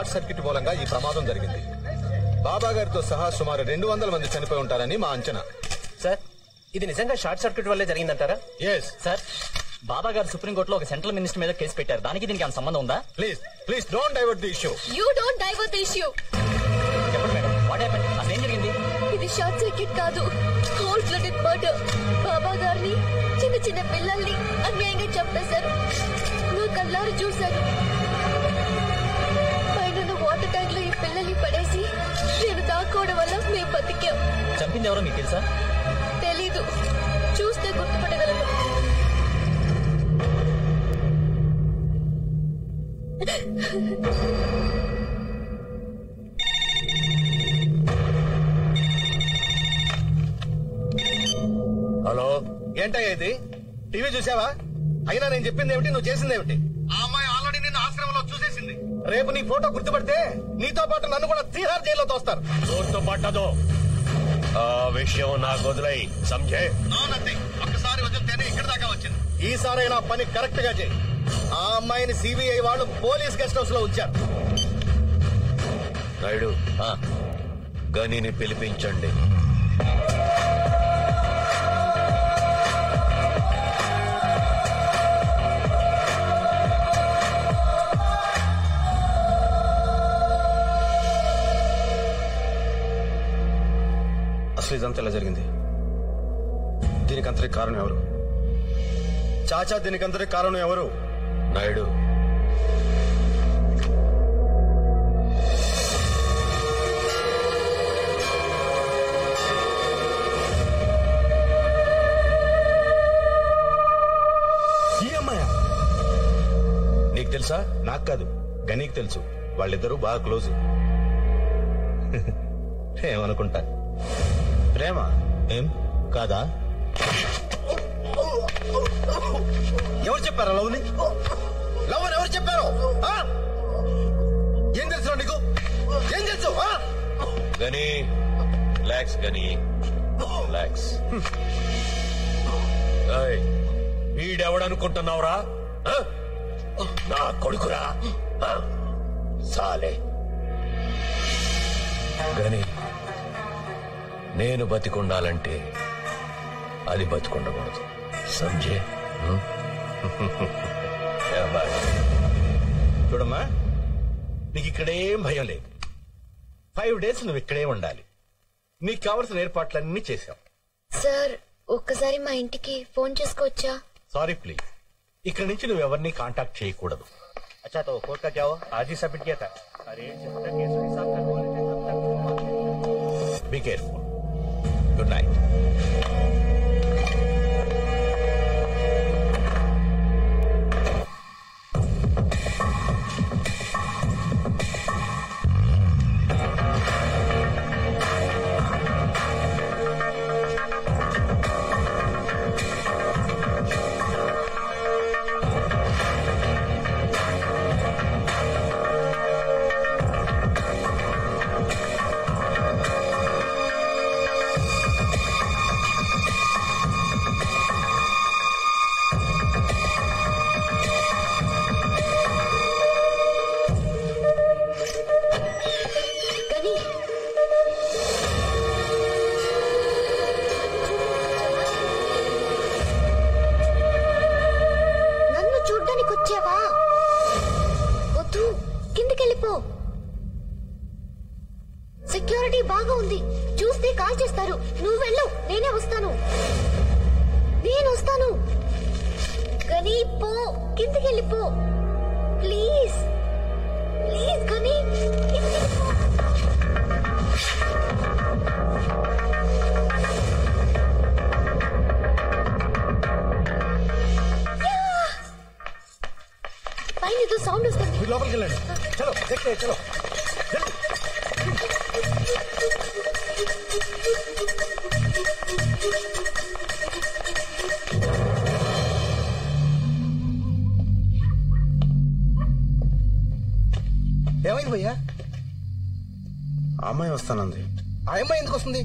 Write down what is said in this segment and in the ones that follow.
Short circuit మూలంగా ఈ ప్రమాదం జరిగింది. బాబా గారితో సహా సుమారు 200 మంది చనిపోయి ఉంటారని మా అంచనా. సార్, ఇది నిజంగా షార్ట్ సర్క్యూట్ వల్లే జరిగిందంటారా? ఎస్ సార్, బాబా గారు సుప్రీంకోర్టులో ఒక సెంట్రల్ మినిస్టర్ మీద కేసు పెట్టారు. దానికి దీనికి ఏమైనా సంబంధం ఉందా? Please don't divert the issue. You don't divert the issue. చెప్పండి మేడం, వాట్ హ్యాపెండ్? అసలు ఏం జరిగింది? ఇది షార్ట్ సర్క్యూట్ కాదు, కోల్డ్ బ్లడెడ్ మర్డర్. బాబా గారిని, చిన్న చిన్న పిల్లల్ని అన్యాయంగా చంపేశారు. నా కళ్ళారు చూశాను. పైన వాటర్ ట్యాంక్ లో ఈ పిల్లల్ని పడేసి నేను దాక్కోవడం వల్ల మేము బతికాం. చంపింది ఎవరో మీకు తెలుసా? తెలీదు, చూస్తే గుర్తుపట్టగలను. హలో, ఏంటయ్యా ఇది? టీవీ చూసావా? అయినా నేను చెప్పింది ఏమిటి, నువ్వు చేసింది ఏమిటి? ఆ అమ్మాయి ఆల్రెడీ నిన్ను ఆశ్రమంలో చూసేసింది. రేపు నీ ఫోటో గుర్తుపడితే నీతో పాటు నన్ను కూడా తీహార్ జైల్లో తోస్తారు. గుర్తుపట్టదు. ఆ విషయం నాకు వదిలేయి, సంజయ్. ఒక్కసారి వదిలితేనే ఇక్కడ దాకా వచ్చింది. ఈసారైనా పని కరెక్ట్ గా చేయి. ఆ అమ్మాయిని సిబిఐ వాళ్ళు పోలీస్ గెస్ట్ హౌస్ లో ఉంచారు. నాయుడు, గనిని పిలిపించండి. అసలు ఇదంతా ఎలా జరిగింది? దీనికంతటి కారణం ఎవరు? చాచా, దీనికంతటి కారణం ఎవరు? నాయుడు, ఈ అమ్మాయ నీకు తెలుసా? నాకు కాదు, గనీకి తెలుసు. వాళ్ళిద్దరూ బాగా క్లోజ్. ఏమనుకుంటా? ప్రేమ ఏం కాదా? ఎవరు చెప్పారా లవ్ ని? లవ్ అని ఎవరు చెప్పారు? ఏం తెలుసు నీకు? ఏం తెలుసు? గని రిలాక్స్, గని రిలాక్స్. వీడెవడనుకుంటున్నావురా? నా కొడుకురా. సాలే. గని, నేను బతికుండాలంటే అది బతికుండకూడదు. సంజయ్, చూడమ్మా, నీకు ఇక్కడేం భయం లేదు. 5 days నువ్వు ఇక్కడే ఉండాలి. నీకు కావలసిన ఏర్పాట్లన్నీ చేశాం. సార్, ఒక్కసారి మా ఇంటికి ఫోన్ చేసుకోవచ్చా? సారీ ప్లీజ్, ఇక్కడ నుంచి నువ్వు ఎవరిని కాంటాక్ట్ చేయకూడదు. अच्छा तो कोर्ट का क्या हुआ? आज ही सबमिट किया था. अरे केस हिसाब तक बोले थे तब तक. Be careful. Good night. Security బాగా ఉంది, చూస్తే కాల్ చేస్తారు. నువ్వు వెళ్ళు, నేనే వస్తాను. గని పో, కిందకి వెళ్ళిపో ప్లీజ్. ప్లీజ్ గని, పైన ఏదో సౌండ్ వస్తుంది. లోపలికి వెళ్ళండి. చలో చలో. ఏమైంది భయ్యా? ఆ అమ్మాయి వస్తానంది. ఆ అమ్మాయి ఎందుకు వస్తుంది?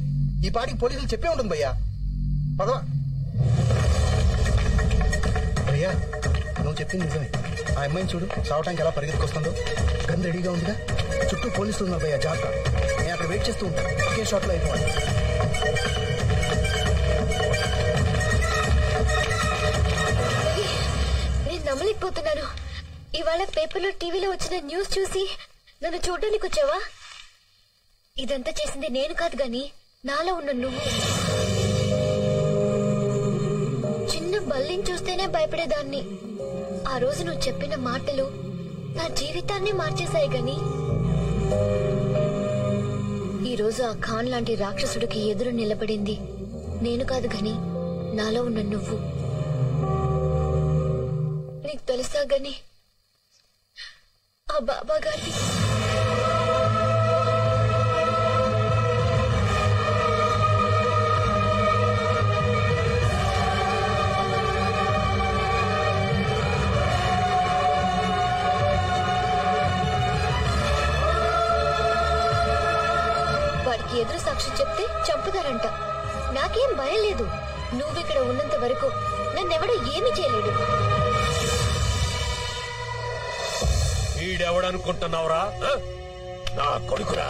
ఈ పాటికి పోలీసులు చెప్పే ఉంటుంది భయ్యా. పదవా భయ్యా, నువ్వు నువ్వు చెప్పింది నిజమే. ఆ అమ్మాయిని చూడు చావటానికి ఎలా పరిగెత్తుకొస్తుందో. గన్ రెడీగా ఉందిగా. చుట్టూ పోలీసులు ఉన్నారు భయ్యా, జాగ్రత్త. నేను అక్కడ వెయిట్ చేస్తూ ఉంటాను. ఒకే షాట్ లో అయిపోవాలి. నేను నమ్మలేకపోతున్నాను. ఇవాళ పేపర్లో టీవీలో వచ్చిన న్యూస్ చూసి నన్ను చూడడానికి వచ్చావా? ఇదంతా చేసింది నేను కాదు గాని నాలో ఉన్న నువ్వు. చిన్న బల్లిని చూస్తేనే భయపడేదాన్ని. ఆ రోజు నువ్వు చెప్పిన మాటలు నా జీవితాన్ని మార్చేశాయి గాని ఈ రోజు ఆ ఖాన్ లాంటి రాక్షసుడికి ఎదురు నిలబడింది నేను కాదు గాని నాలో ఉన్న నువ్వు. నీకు తెలుసా గాని ఆ బాబా గారిని వాడికి ఎదురు సాక్షి చెప్తే చంపుతారంట. నాకేం భయం లేదు. నువ్విక్కడ ఉన్నంత వరకు నన్నెవడో ఏమీ చేయలేడు. వీడెవడనుకుంటున్నావురా? నా కొడుకురా.